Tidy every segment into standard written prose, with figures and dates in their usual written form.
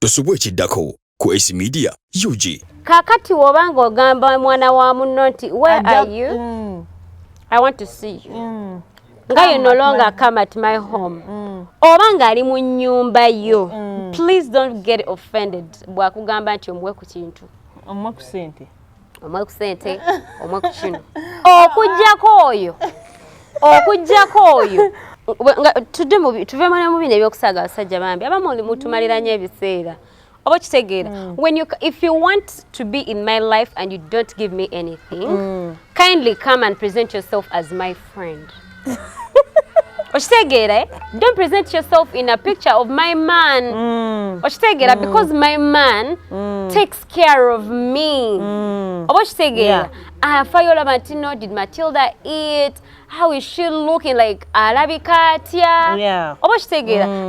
Tosubwe ekiddako ku AC Media UG. Kakati wobanga ogamba mwana wa munno nti where are you? I want to see you. Nga you no longer come at my home. Obanga ali mu nnyumba yo. Please don't get offended. Bwakugamba nti omwe ku kintu. Omwe ku sente. Omwe ku sente, omwe ku kino. Okujjako oyo. Tuve mu bino ebyokusaaga abasajja bambi abamu mutumaliranye ebiseera oba kitegeera if you want to be in my life and you don't give me anything kindly come and present yourself as my friend. Okitegeera don't present yourself in a picture of my man. Okitegeera because my man takes care of me. Oba okitegeera Fayola Martino, did Matilda eat? How is she looking like Arabikatia? Yeah.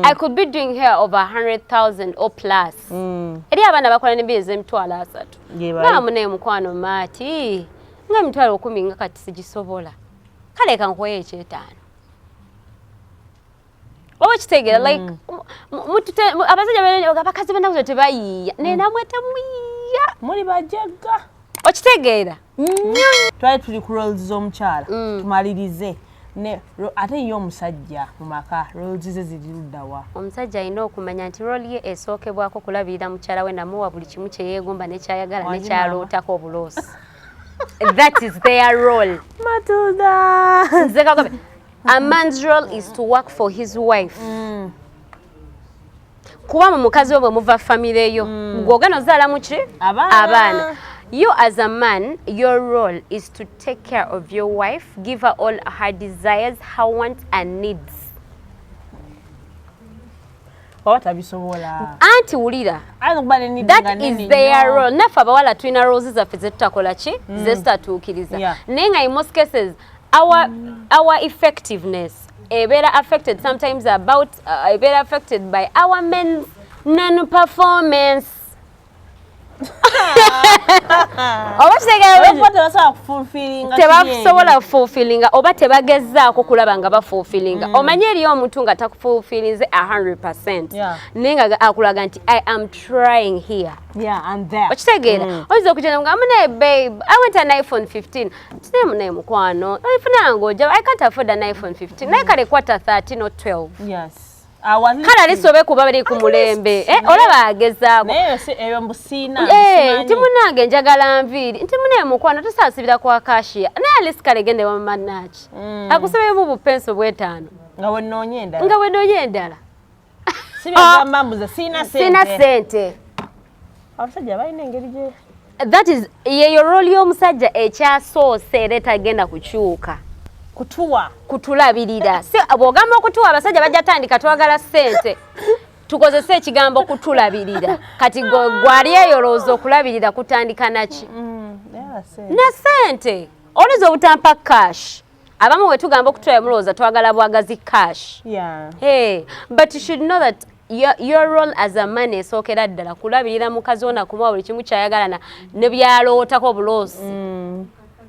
I could be doing her over 100,000 or plus. Eri abana bakola nebize emitwalo asatu. Nga mune mukwano mati. Nga emitwalo 10 nga kati sigisobola. Kale kankoye ekyetaano. Like abasajja bene abakazi bana tebayiya. Nena mwete muyiya. Muri bajjaga. Okitegeera twali tuli ku roles z'omukyala tumalirize ne ate ye omusajja mu maka roles ze ziri luddawa. Omusajja alina okumanya nti role ye esookebwako kulabirira mukyala we namuwa buli kimu kye yeegomba nekyayagala nekyalootako obuloosi. That is their role. Matilda. A man's role is to work for his wife. Kuba mu mukazi we bwe muva famire yo ng'ogenda ozaala mu ki abaana. You as a man, your role is to take care of your wife, give her all her desires, her wants and needs. Auntie wulira. That is their role. Nafa abawala tulina roles zaffe ze tutakola ki ze tutatuukiriza. Naye nga in most cases our effectiveness better affected sometimes better affected by our men's non-performance. Tebasobola fulfillinga oba tebagezaako kulaba nga bafulfillinga. Omanye eriyo omuntu nga takufulfillinze 100%. Naye nga akulaga nti I am trying here. Okitegeera oyinza okugenda nga mune babe I want an iPhone 15. Kine mune mukwano ifuna ngoja I can't afford an iPhone 15. Naye kale kwata 13 or 12. Kala lisobe kuba bali ku mulembe olaba agezaako naye eyo mbusina nti munange njagala nviiri nti mune mukwano tusaasibira kwa kashia naye alisikale gende wa manachi akusebe mu bupenso bw'etaano nga wennoonye endala sibagamba mbuze sina sente abasajja balina engeri gye that is yeyo role y'omusajja ekyasoose era etagenda kukyuka kutulabirira si bw'ogamba okutuwa abasajja bajja tandika twagala ssente tukozese ekigambo kutulabirira kati gwali eyolooza okulabirira kutandika naki ne ssente oliza obutampa cash abamu bwe tugamba okutwala mulowooza twagala bwagazi cash but you should know that your role as a man esookera ddala kulabirira mukazi wona kumuwa buli kimu kyayagala ne byalootako obuloosi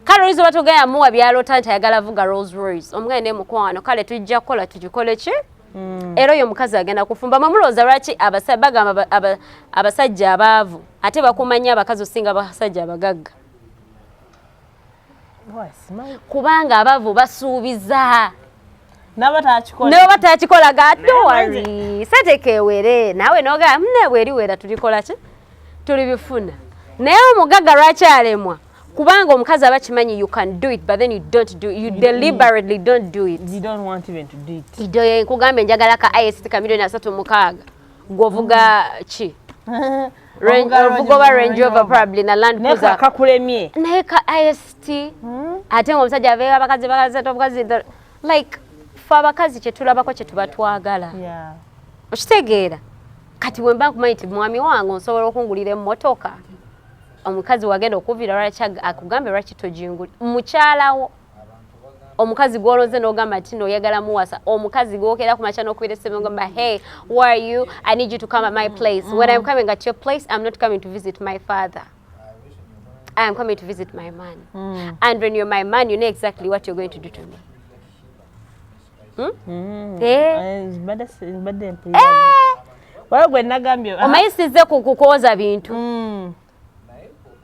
kale olizo batugaya muwa byaloota nti ayagala vuga Rolls Royce omugane ne mukwano kale tujja kukola tugikole ki era oyo omukazi agenda kufumba mamulooza lwaki bagamba abasajja abaavu ate bakumanya abakazi osinga abasajja abagagga kubanga abaavu basuubiza nabo batakikola don't worry setekewere naawe noga mune bweriwera tulikola ki tulibifuna naye omugagga lwaki alemwa kubanga omukazi abakimanyi you can do it but then you don't do it. You deliberately don't do it. You don't want even to do it. Kugambe njagala ka IST ka milioni 36 gwovuga ki Range Rover probably na Land Cruiser neka kakulemye naye ka IST ate omusajja aveera abakazi like fa abakazi kye tulabako kye tubatwagala okitegeera kati wemba nkumanyi nti mwami wange nsobola okungulira emmotoka omukazi wagenda okuvira lwaki akugambe lwaki tojinguli mukyalawo omukazi gwoloze n'ogamba nti noyagala muwasa omukazi gwokera ku makya n'okubira essimu ngamba hey where are you I need you to come at my place when I'm coming at your place I'm not coming to visit my father I am coming to visit my man and when you're my man you know exactly what you're going to do to me Wala gwe nagambye. Omayisize kukoza bintu.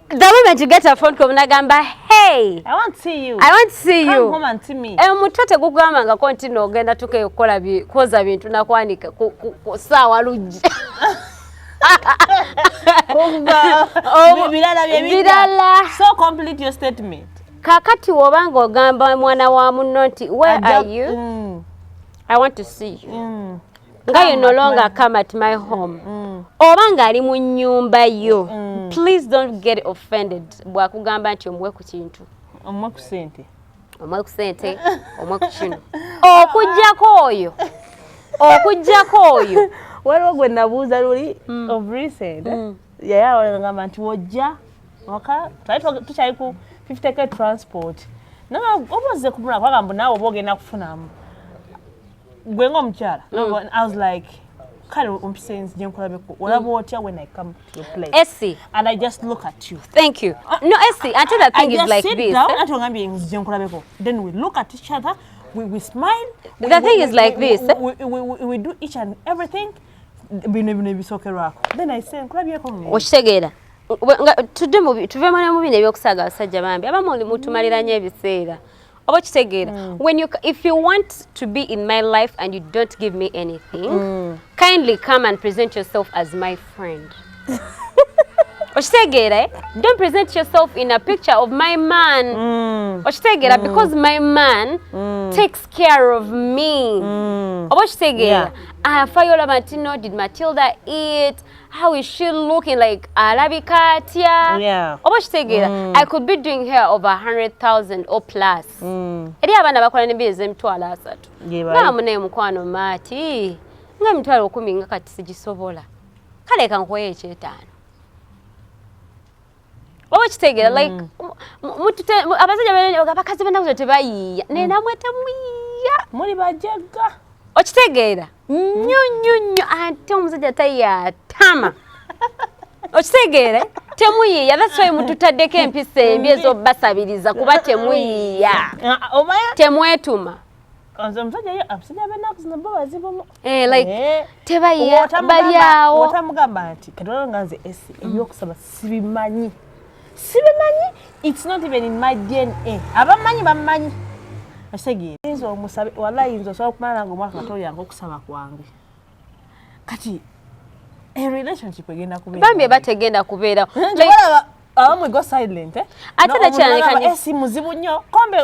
The moment you get a phone call nagamba, hey, I want to see you. I want to see you. Come home and see me. Mutote kugamba nga continue ogenda tukekola koza bintu nakwanika ku sawa lujja. Birala. So complete your statement. Kakati wobanga ogamba mwana wa munno nti where are you? I want to see you. Nga you no longer come at my home. Obanga ali mu nyumba yo. Please don't get offended. Bwakugamba nti omwe ku kintu. Omwe ku sente. Omwe ku sente, omwe ku kino. Okujjako oyo. Waliwo gwe nabuuza luli of recent. Yaya ngamba nti wojja waka tukyali ku 50k transport. Oboze kumula kwagamba naawe oba ogenda kufunamu. Gwe ng'omukyala. I was like, kale ompisenzi gye nkulabeko olaba otya when I come to your place. Essie. And I just look at you. Thank you. No, Essie, until the thing is like this. Then we look at each other, we smile. The thing is like this. We do each and everything. Then I say, Oshtegera. Tuve mu bino ebyokusaaga abasajja bambi abamu mutumalira nnyo ebiseera. Oba kitegeera. If you want to be in my life and you don't give me anything, kindly come and present yourself as my friend. Oshtegera, don't present yourself in a picture of my man. Oshtegera, because my man takes care of me. Oshtegera, Fayola Martino, did Matilda eat? How is she looking like Arabikatia? Yeah. I could be doing her over 100,000 or plus. Eri abana bakola ne bize emitwalo 3. Nga mune mukwano mati. Nga emitwalo 10 nga kati sigisobola. Kale kankoye ekyetaano. Like abasajja abakazi banakuze tebayiiya. Nena mwete muyiiya. Muli bajjaga. Okitegeera nnyo ate omusajja tayatama. Okitegeere temuyiiya. That's why mututaddeko empisa embi ez'obbasabiriza kuba temuyiiya. Temwetuma. Tebayiiya bali awo. Otamugamba nti Katonda nga nze Essie ebyokusaba sibimanyi. It's not even in my DNA. Abamanyi bamanyi. Asege inzo omusabe wallahi inzo so kumana nango mwaka katoyo yango kusaba kwange. Kati a relationship egenda kubeera. Bambi bategenda kubeera. Abamwe go silent Ate da kyalekanye Essie muzibu nnyo kombe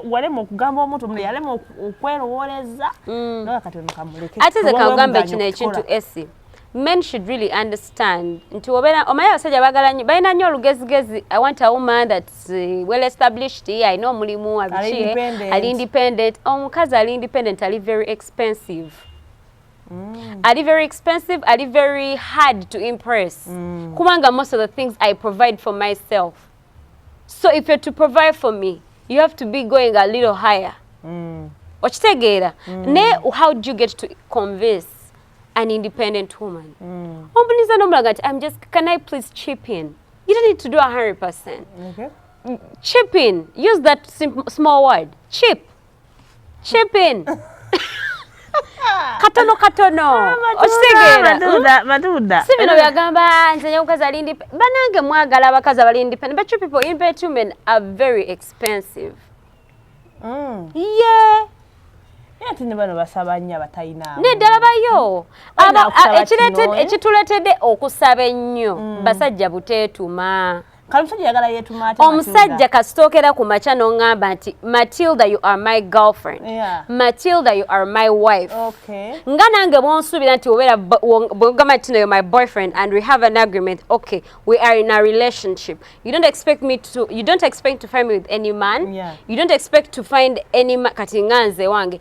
walema okugamba omuntu omuli yalema okwerowoleza. Nga kati mukamuleke. Ate ze kagamba kino ekintu Essie. Men should really understand nti obera omaya abasajja bagala nnyo balina nnyo olugezigezi. I want a woman that's well established. I know mulimu abikie ali independent. Omukazi ali independent ali very expensive. Ali very expensive, ali very hard to impress. Kubanga most of the things I provide for myself. So if you're to provide for me, you have to be going a little higher. Okitegeera. Ne how do you get to convince an independent woman? Can I please chip in? You don't need to do 100%. Okay. Chip in. Use that small word. Chip. Chip in. Katono. Matuda. Sibino byagamba nze nyokazi ali independent. Banange mwagala abakazi abali independent. But you people, independent women are very expensive. Yeah. Ate ne bano basaba nnyo abatayina. Neddala bayo. Ekituletedde okusaba ennyo basajja buteetuma. Kamusajja yagala yeetuma ate. Omusajja kasitookera ku maca n'oŋŋamba nti Matilda, you are my girlfriend. Yeah. Matilda, you are my wife. Okay. Nga nange bw'onsuubira nti obeera bw'ogamba nti you're my boyfriend and we have an agreement. Okay, we are in a relationship. You don't expect to find me with any man. Yeah. You don't expect to find any man. Kati nga nze wange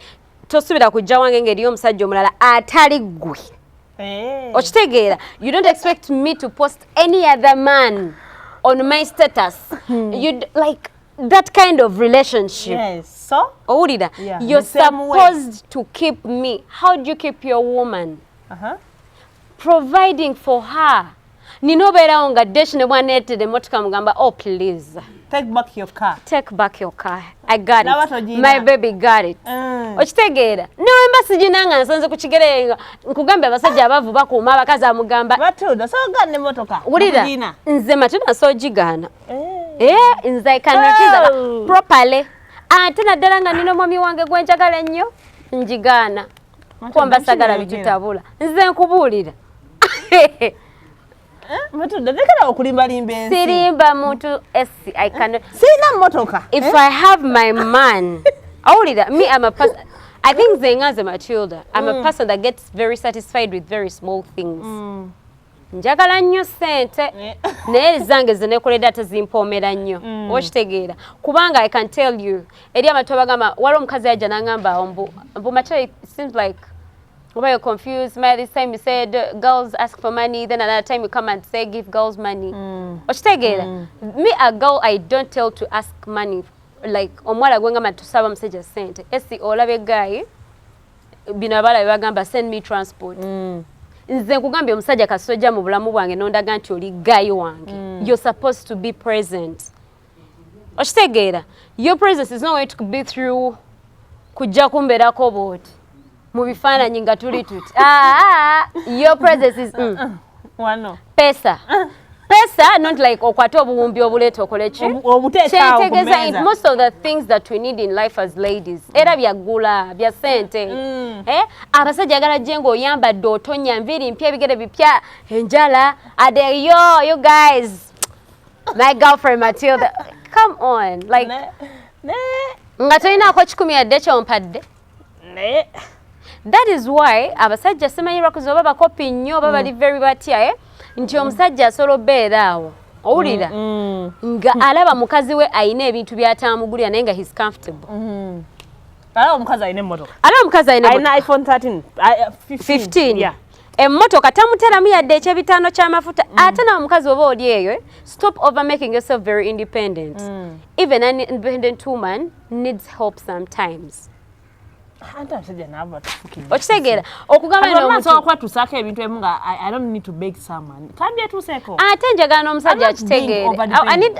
tosubira kujja wange ng'eriyo omusajja omulala atali ggwe. Okitegeera. You don't expect me to post any other man on my status. You like that kind of relationship. Yes. So? Owulira. Yeah. You're supposed to keep me. How do you keep your woman? Providing for her. nina obeerawo nga desh ne bwaneetera emmotoka mugamba oh please take back your car. Take back your car. I got Na it. watogina. My baby got it. Okitegeera. Niwemba sijinanga nsonze ku kigere nkugamba abasajja abavu bakuuma abakazi amugamba. Matilda so ganne motoka. Wulira nze Matilda so gigana. Nze I can refuse properly. Ate naddala nga nina omwami wange gwenjagala ennyo njigana. Kwamba sagala bitutabula. Nze nkubuulira. Matilda dekala okulimba limbensi. Sirimba muntu esi I can. Sina motoka. If I have my man, me I'm a person. I think zengaze Matilda. I'm a person that gets very satisfied with very small things. Njagala nnyo sente naye zange zinekoledde ate zimpoomera nnyo okitegeera kubanga I can tell you eri amatu bagamba waliwo omukazi yajja n'angamba mbu Matilda it seems like you're confused. This time you said girls ask for money, then another time you come and say give girls money. Okitegeera me a girl I don't tell to ask money like omwala gwengamba tusaba musajja sente esi olabe guy bino abala bagamba send me transport. Nze nkugambye omusajja kasojja mu bulamu bwange nondaga nti oli guy wange. You're supposed to be present. Okitegeera your presence is not going to be through kujja kumbeerako booti mu bifaananyi nga tuli tuti. Your presence is wano pesa. Pesa, not like okwate obuwumbi obuleeta okolechi. Obuteekaawo ku mmeeza. Most of the things that we need in life as ladies. Era byagula, bya sente. Abasajja agala jengo oyambadde otonya nviri mpya ebigere bipya enjala. Ade you guys. My girlfriend Matilda. Come on. Like nga tolinaako 10 yadde kyompadde. That is why abasajja semanyirwa kuzoba bakopi nnyo baba very batya nti omusajja asobola obeera awo owulira nga alaba mukazi we ayina ebintu byatamugulira naye nga he's comfortable. Alaba omukazi ayina emmotoka. Alaba omukazi ayina iPhone 13 15. Yeah. Emmotoka tamuteramu yadde ekyebitaano ky'amafuta ate nawe omukazi oba oli eyo stop over making yourself very independent. Even an independent woman needs help sometimes. Okitegeera okugamba okwatusaako ebintu ebimu nga I don't need to beg someone. Kandi etuuseeko. Ate njagala n'omusajja akitegeere.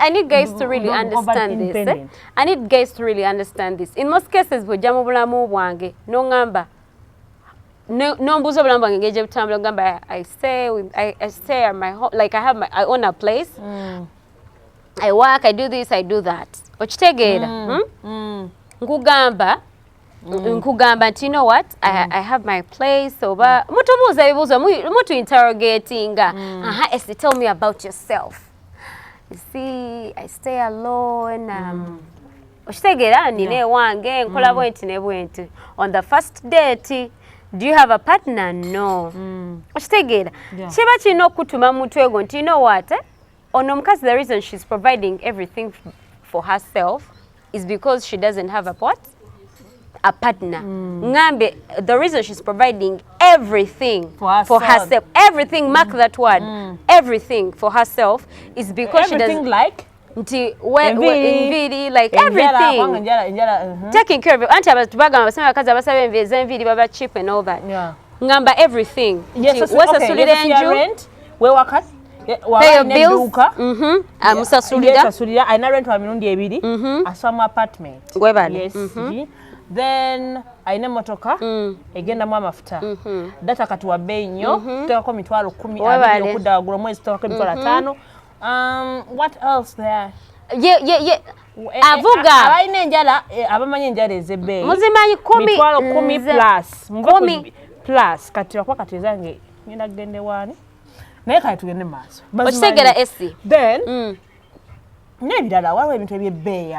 I need guys to really understand this. I need guys to really understand this. In most cases bw'ojja mu bulamu bwange n'oŋŋamba n'ombuuza obulamu bwange engeri gye butambula ngamba I stay at my home, like I own a place. I work, I do this, I do that. Okitegeera. Nkugamba nti you know what I have my place oba mutubuuza ebibuuzo mutu interrogating tell me about yourself. You see I stay alone okitegeera nina ewange nkola bwenti ne bwenti. On the first date do you have a partner? No. Okitegeera kiba kirina okutuma mu mutwe gwo nti you know what ono omukazi the reason she's providing everything for herself is because she doesn't have a partner. Ngambe, the reason she's providing everything for herself. Everything, mark that word. Everything for herself is because she doesn't like enviri, like everything. Taking care of it. Anti abatubaga abasema bakazi abasaba enviri baba cheap and all that. Ngamba everything. Yes, rent, wewaka pay your bills. Musasulira. I rent wa mirundi ebiri. Asoma apartment. Yes. Then aina motoka egenda mu amafuta data katuwa bei nnyo tutekako mitwalo 10 okudagula mwezi tutekako mitwalo 5. What else there? Yeah. Avuga abaina enjala abamanyi enjala ezebbeeyi muzimanyi 10 mitwalo 10 plus kati wakwa kati zange ngenda kugende wani naye kati tugende maaso okitegera esi then nebirala waliwo ebintu ebyebbeeyi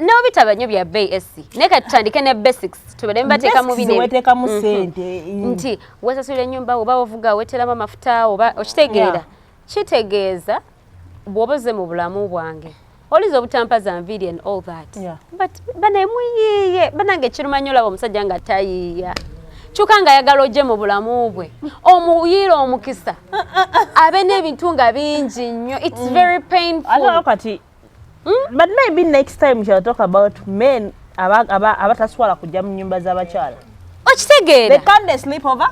n'obitaba nnyo bya bbeeyi esi naye kati tutandike ne basics tubere mbateekamu bino weteekamu sente nti wesasulira ennyumba oba ovuga weeteramu amafuta oba okitegeera kitegeeza bw'oboze mu bulamu bwange oliza obutampa za nviri and all that but banemuyiiye banange kiruma nnyo olaba omusajja nga tayiiya kyuka nga ayagala ojje mu bulamu bwe omuyiira omukisa abe n'ebintu nga bingi nnyo it's very painful. But maybe next time we shall talk about men abataswala kujja mu nyumba z'abakyala. Okitegeera. They can't sleep over.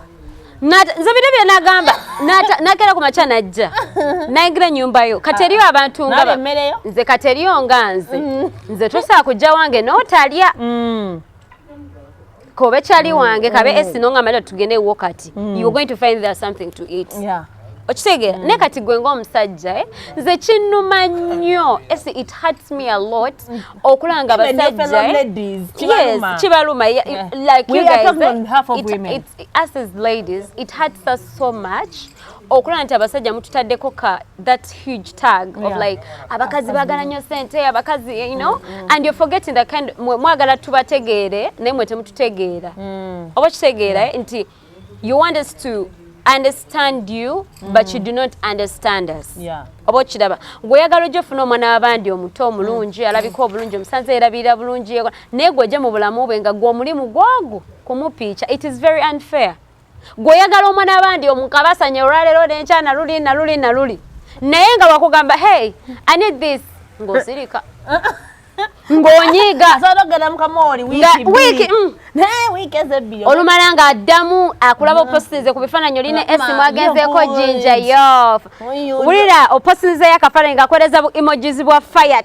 nze bidebye nagamba nakera ku macha najja nayigira nyumba yo kati eriyo abantu nga nze kati eriyo nga nze tosaa kujja wange n'otalya kobe kyali wange kabe esino nga malira tugende wo kati you are going to find there something to eat okitegeera ne kati gwe ng'omusajja nze kinnuma nnyo it hurts me a lot okulanga abasajja kibaluma like you guys us as ladies it hurts us so much okulanga nti abasajja mututaddeko that huge tag of like abakazi bagala nnyo sente abakazi you know and you're forgetting that kind mwagala tubategeere naye mwe temututegeera oba kitegeera nti you want us to understand you but you do not understand us oba kiraba ng'oyagala ojja ofuna omwana w'abandi omuto omulungi alabika obulungi omusanze erabirira bulungi naye gw'ojja mu bulamu bwe nga gw'omulimu gwogwo kumupiica it is very unfair gw'oyagala omwana w'abandi omukabasanye olwaleero n'enkya naluli naye nga wakugamba hey I need this ng'osirika ng'onyiiga olumala ng'addamu akulaba opositize ku bifaananyi oline esimu agenzeeko jinja yo wulira opositizeyo akafaananyi ng'akoleza bu emojis bwa fire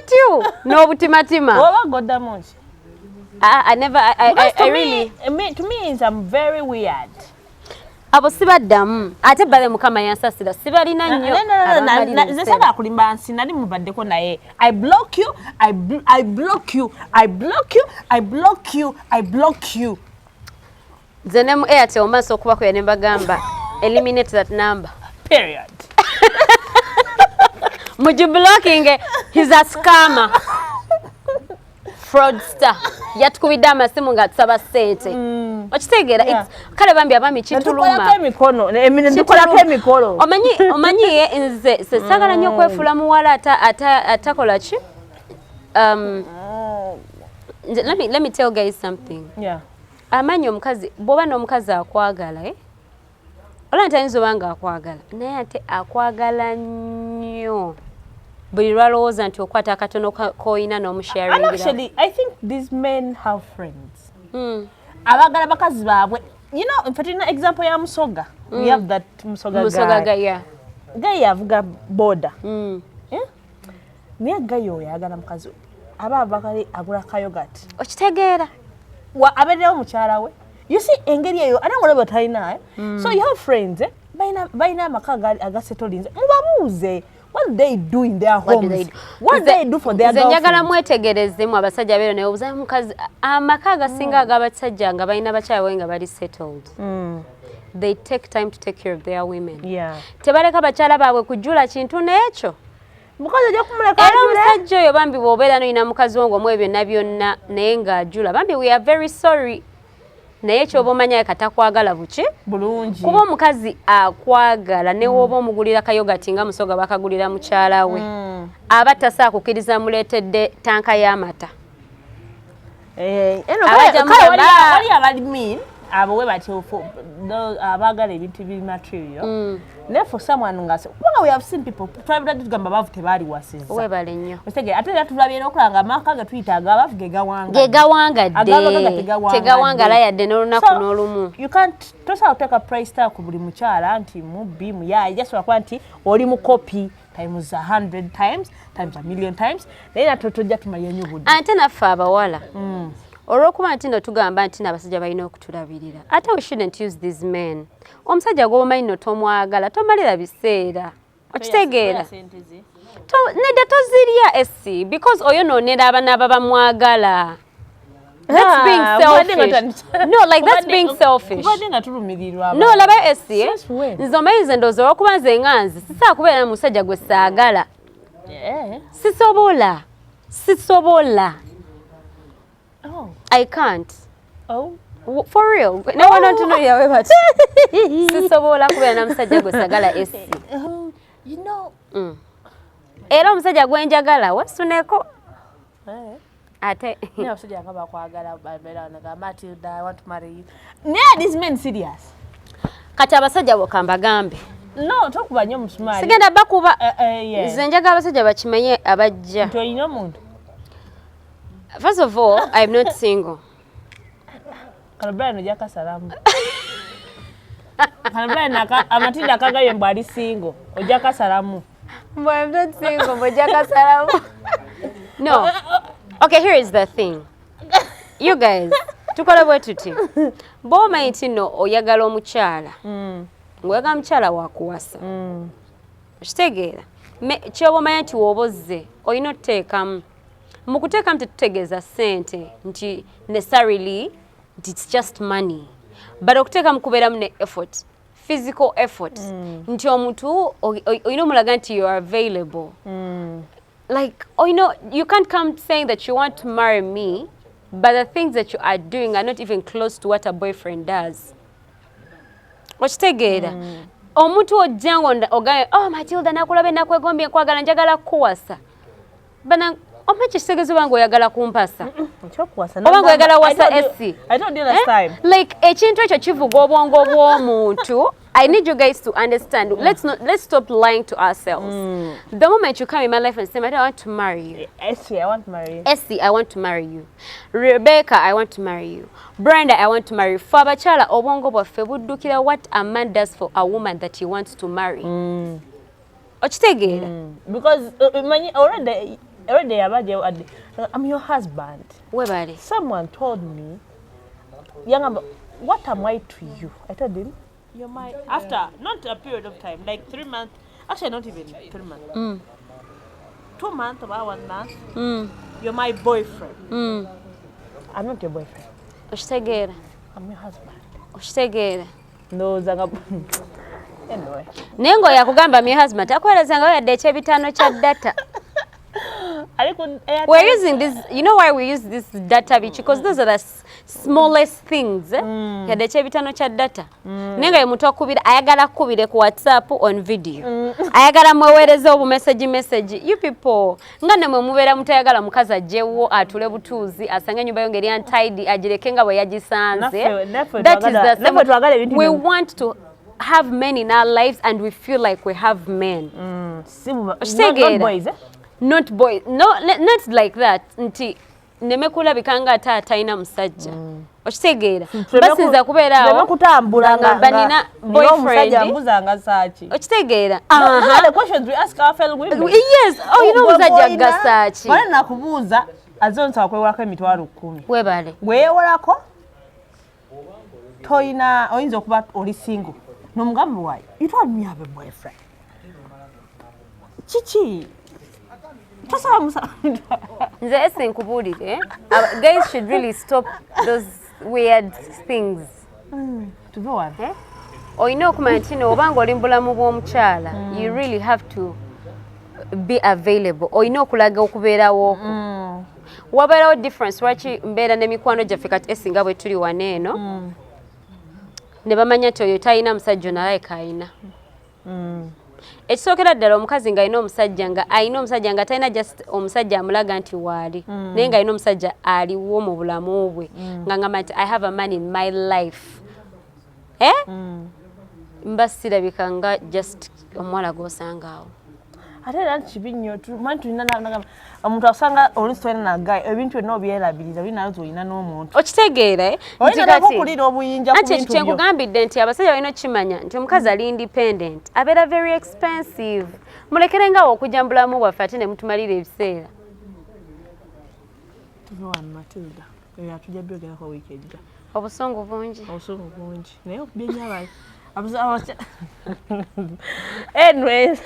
tyu n'obutimatima I really to me is I'm very weird abo sibaddamu ate bale mukama yansasira sibalina nnyo nze saga kulimba nsi nali mubaddeko naye I block you nze ne mu Airtel omaaso okubako ya ne mbagamba eliminate that number period mujiblocking he's a scammer fraudster yatukubidde amasimu nga tusaba ssente okitegeera kale bambi abami kituluma ndikolako emikolo omanyi nze sesagala nnyo okwefuula muwala atakola ki let me tell guys something amanyi omukazi bw'oba n'omukazi akwagala ola ntayinza oba nga akwagala naye ate akwagala nnyo buli lwalowooza nti okwata akatono koyina n'omusharingira. Actually, I think these men have friends. Abagala bakazi baabwe. You know, in fact, example ya Musoga. We have that Musoga guy. Yeah. Guy yavuga boda. Niye guy oyo yagala mukazi. Aba abakali agula kayogati. Okitegeera. Aberewo mukyala we. You see, engeri eyo anangole batalina. So you have friends, baina amaka agasettolinze. Mubabuuze. What do they do in their homes? What do they do for their girlfriends? Njagala mwetegerezemu abasajja beero naye obuzayo mukazi amaka agasinga ag'abasajja nga balina bakyala nga bali settled. They take time to take care of their women. Tebaleka bakyala baabwe kujjula kintu n'ekyo. Mukazi ajja kumuleka era omusajja oyo bambi bw'obeera n'olina mukazi wo ng'omuwa byonna byonna naye ng'ajjula bambi we are very sorry. Naye kyoba omanyayo katakwagala buki bulungi kuba omukazi akwagala ne woba omugulira kayogati nga Musoga bakagulira mukyala we aba tasaa kukkiriza muleetedde tanka y'amata wali abalimi abo we batyo abagala ebintu biri material ne for someone ngase kubanga we have seen people private tugamba bavu tebaali wasiza webale nnyo osege ate era tulabye n'okulanga amaka gatuyita agabafu gegawangala yadde n'olunaku n'olumu you can't tosa oteka price tag ku buli mukyala nti mubbi muyayi just wakwa nti oli mu copy times 100 times a million times naye natotojja tumalya nnyo budde ate naffe abawala olw'okuba nti no tugamba nti n'abasajja balina okutulabirira ate we shouldn't use these men omusajja gw'omanyi no tomwagala tomalira biseera okitegeera nedda tozirya esi because oyo noonera abanaaba bamwagala. That's being selfish. No, like that's being selfish. No, laba esi nze omanyi nze ndowooza olw'okuba nze nganzi sisaa kubeera musajja gwe saagala sisobola I can't. For real. No one want to know your way, but sisobola kubeera na musajja gwe sagala esi. You know. Era omusajja gwe njagala wasuneko. Ate. Ne omusajja nga bakwagala babera nagamba Matilda I want to marry you. Yeah, these men serious. Kati abasajja bokambagambe. No, tokuba nnyo musumali. Sigenda bakuba. Nze njagala abasajja bakimanye abajja. Nti olina omuntu. First of all, I'm not single. Kalabano jaka salamu. Amatilda akagayo mbu ali single ojja kasalamu. But I'm not single, but Jakasaramu. No. Okay, here is the thing. You guys, tukola bwe tuti. Boma nti no oyagala omukyala. Oyagala omukyala wakuwasa. Kitegeera. Kyoba omanyi nti w'obozze olina otuteekamu. Mu kuteekamu tetutegeeza ssente nti necessarily it's just money. But okuteekamu kubeeramu ne effort. Physical effort. Nti omuntu oyina omulaga nti you are available. Like, you can't come saying that you want to marry me, but the things that you are doing are not even close to what a boyfriend does. Okitegeera. Omuntu ojjango ogaye, oh Matilda nakulabe nakwegombye nkwagala njagala kuwasa. Bana omanyi kitegeeza obanga oyagala kumpasa. Obanga oyagala wasa essi. I don't do last time. Like ekintu ekyo kivuga obwongo bw'omuntu. I need you guys to understand. Let's stop lying to ourselves. The moment you come in my life and say, I want to marry you. Essie, I want to marry you. Essie, I want to marry you. Rebecca, I want to marry you. Brenda, I want to marry you. Fabachala, obongo bwaffe buddukira what a man does for a woman that he wants to marry. Okitegeera. Because already I'm your husband. Webale. Someone told me, Young, what am I to you? I told him, you're my, after, not a period of time, like 3 months, actually not even 3 months. 2 months, about 1 month, you're my boyfriend. I'm not your boyfriend. Okitegeera. I'm your husband. Okitegeera. No, Zanga. Anyway. Nengo yakugamba my husband, akwelezanga yadde ekyebitaano kya data. We're using this, you know why we use this data because those are the smallest things. Yadde ekyebitaano kya data. Nenga ye muntu akubira ayagala kubire ku WhatsApp on video. Ayagala mwewereza obu message. You people, nga nemwe mubeera mutayagala mukazi ajjewo atule butuuzi asanga ennyumba yo ngeri untidy agireke nga bwe yagisanze. That is the same. We want to have men in our lives and we feel like we have men. Not boys, eh? Not boys. No, not like that. Nti nemekulabika nga ate atalina musajja. Okitegeera. Basinza kubeeraawo. Nemekutambula nga omusajja ambuzanga saaki. Okitegeera. The questions we ask our fellow women. Yes. Oh, you know omusajja agga saaki. Bale nakubuuza azonsa kwewako emitwalo 10. Webale. Weewolako toyina oyinza okuba oli single. N'omugambi waayo. You told me you have a boyfriend. Chichi. Nze ese nkubuulire. Guys should really stop those weird things. To go on. Oyina okumanya nti obanga oli mu bulamu bw'omukyala, you really have to be available. Oyina okulaga okubeerawo. Wabeerawo difference lwaki mbeera n'emikwano gyaffe kati esinga bwe tuli wano eno. Ne bamanya nti oyo talina musajja nalayika alina. Ekisookera ddala omukazi ng'alina omusajja nga talina just omusajja amulaga nti waali. Naye ng'alina omusajja aliwo mu bulamu bwe. Nga ngamba nti I have a man in my life. Mba sirabika nga just omuwala gw'osanga awo. Ate era kibi nnyo manyi tulina omuntu asanga olusitwena nagaye ebintu byonna obyerabiriza olinazo olina n'omuntu. Okitegeera nti kati okulira obuyinja ku bintu byo. Anti kyenkugambidde nti abasajja balina okimanya nti omukazi ali independent abeera very expensive. Mulekerengawo okujja mu bulamu bwaffe ate ne mutumalira ebiseera. Tuvawana Matilda eyo atujja byogerako wiiki ejja. Obusungu bungi. Obusungu bungi naye okubyenya abayi. Anyways,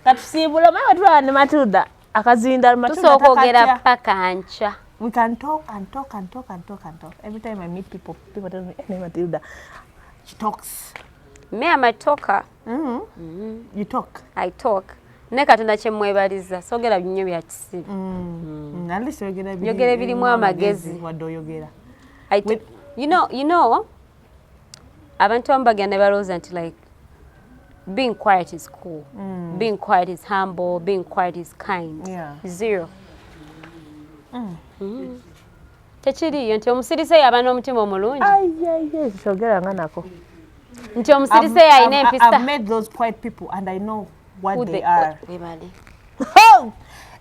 katusiibula mawe tulane Matilda akazinda Matilda tusooka ogera paka ncha. We can talk and talk and talk and talk and talk. Every time I meet people tell me, hey Matilda, she talks. Me am a talker. You talk. I talk. Ne katonda kyemwebaliza sogera nnyo bya kisiru. At least yogera ebirimu amagezi. Wadde oyogera. You know, abantu abamu bagenda balowooza nti like being quiet is cool. Being quiet is humble. Being quiet is kind. Yeah. Zero. Tekiriyo nti omusirise yaba n'omutima omulungi. Kyogera nga nako. Nti omusirise yalina empisa. I've met those quiet people and I know what they are.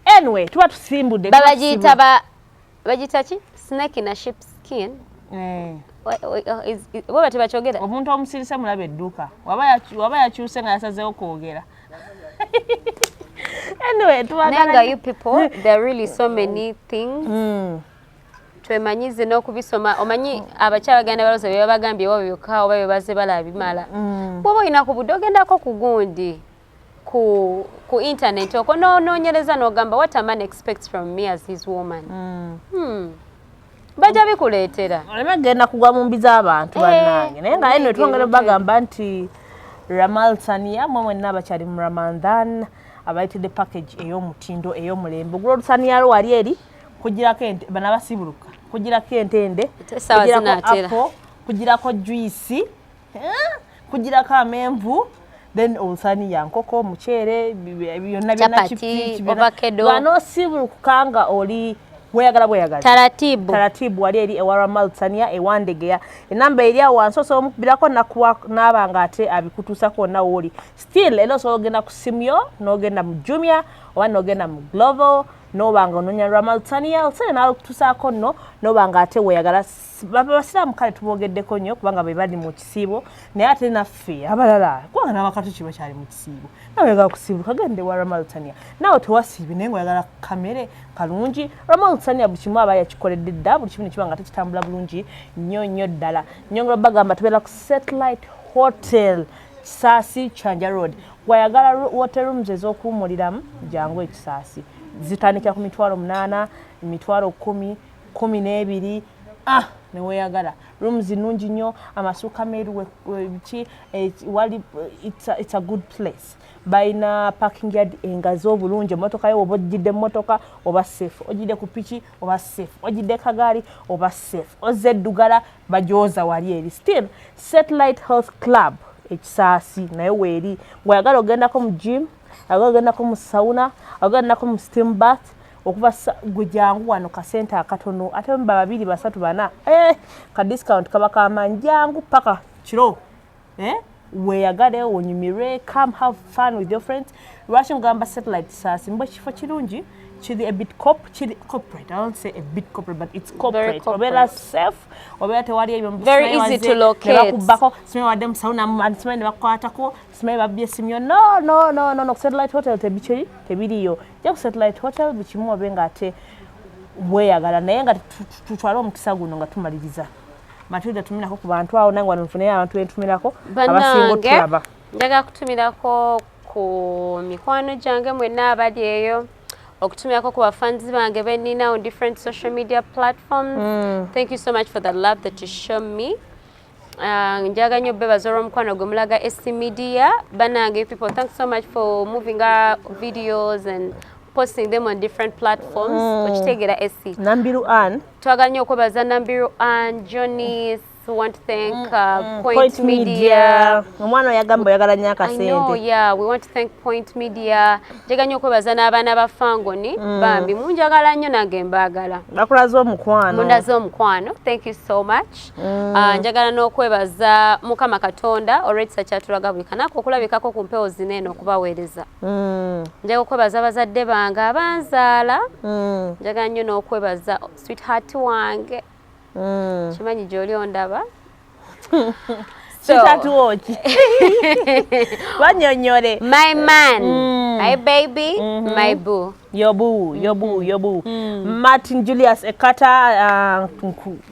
Anyway, tuba tusimbudde. Bagiyita ki? Snake in a sheep's skin. Baba tebakyogera. Omuntu omusirise mulaba edduuka. Waba yakyuse nga yasazeewo kwogera. Anyway, Nenga you people, there are really so many things. Twemanyize n'okubisoma. Omanyi abakyabaganda baloza bye babagambye wabo byokka oba bye bazze balabimala. Bw'oba olina ku budde ogendako ku gundi ku internet okwo noonyereza n'ogamba what a man expects from me as his woman. Bajja bikuleetera. Oleme genda kugwa mu mbi z'abantu bannange. Naye nga eno twongera bagamba nti Ramal Sania mwe mwenna abakyali mu Ramadan abayitidde package ey'omutindo ey'omulembe. Ogula olusaniya lwali eri kugirako ente bana basibuluka. Kugirako entende. Kugirako apple. Kugirako juice. Kugirako amenvu. Then olusaniya nkoko muceere byonna byonna chapati ovakedo. Wano sibulukanga oli bweyagala taratibu wali eri ewa Ramal Sania ewandegeya enamba eri awo wansi osobola omukubirako n'abanga ate abikutuusako wonna wooli still era osobola ogenda ku simu yo n'ogenda mu Jumia oba n'ogenda mu Global n'obanga onoonya Ramal Sania n'akutuusaako nno n'obanga ate weeyagala basiraamu kale tubogeddeko nnyo kubanga be bali mu kisiibo naye ate naffe abalala kubanga n'abakatuki bakyali mu kisiibo nawe oyagala kusiibuka gende wa Ramal Sania naawe tewasiibi naye ng'oyagala kamere kalungi Ramal Sania buli kimu aba yakikoledde dda buli kimu ne kiba nga tekitambula bulungi nnyo ddala nnyongera bagamba tubeera ku Satellite Hotel Kisaasi Chanja Road wayagala hotel rooms ez'okuwummuliramu jangu ekisaasi zitandikira ku 8,000 10,000 12 neweeyagala rooms nnungi nnyo amasuuka meeru biki wali it's a good place bayina parking yard engazi obulungi emmotoka yo oba ojjidde emmotoka oba safe ojjidde ku piki oba safe ojjidde kagaali oba safe ozze eddugala bajooza wali eri still Satellite Health Club ekisaasi naye weeri bw'oyagala ogendako mu gym agala ogendako mu sauna ogendako mu steam bath okuva gwe jangu wano kasente akatono ate baba 2 3 4 ka discount kaba kamaanyi jangu paka kiro weeyagale onyumire come have fun with your friends lwaki ngamba Satellite saasi mbwe kifo kirungi kiri a bit corporate I don't say a bit corporate but it's corporate obeera safe obeera tewali ebyo very easy to locate nebakubako simanyi wadde musauna simanyi nebakukwatako simanyi babbye simyo no ku Satellite Hotel tebiriyo ja ku Satellite Hotel bukimu obe nga ate weeyagala naye nga tutwale omukisa guno nga tumaliriza Matilda tumirako ku bantu awo nange wano nfuneyo abantu bentumirako abasinga otulaba njagala kutumirako ku mikwano gyange mwenna abali eyo okutumirako ku bafanzi bange benina on different social media platforms. Thank you so much for the love that you show me. Njaga nnyo bebaza olw'omukwano gwe mulaga SC Media. Banange people, thanks so much for moving our videos and posting them on different platforms. Okitegera SC. Nambiru Ann. Twagala nnyo okwebaza Nambiru Ann, Johnny. We want to thank Point Media. Omwana oyagamba oyagala nnyo akasente. I know, yeah. We want to thank Point Media. Njagala nnyo okwebaza n'abaana ba Fangoni. Bambi munjagala nnyo nange mbaagala. Bakulaze omukwano. Mundaze omukwano. Thank you so much. Njagala n'okwebaza Mukama Katonda already sakyatulaga buli kanaku okulabikako ku mpewo zineeno okubaweereza. Njagala okwebaza abazadde bange abanzaala. Njagala nnyo n'okwebaza sweetheart wange. Chimanyi gy'oli ondaba. Sitatuoki. Banyonyole. My man. My baby. My boo. Your boo. Martin Julius Ekata.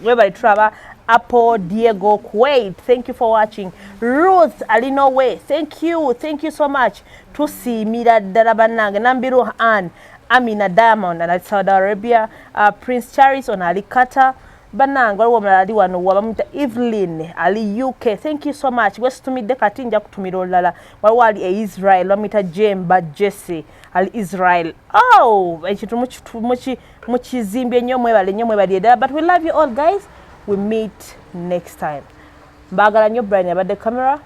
Webali Traba. Apple Diego Kuwait. Thank you for watching. Ruth Alino Way. Thank you so much. Tusi Mira Darabanang. Nambiru Ann. Amina Diamond and Saudi Arabia. Prince Charis on Alicata. Bananga waliwo omulala ali wano wabamuta Evelyn ali UK. Thank you so much. Westutumidde kati nja kutumira olulala. Waliwo ali Israel wamuyita Jemba Jesse ali Israel. Ekintu mukizimbye nnyo mwebale ddala. But we love you all guys. We meet next time. Mbagala nnyo Brian abadde camera.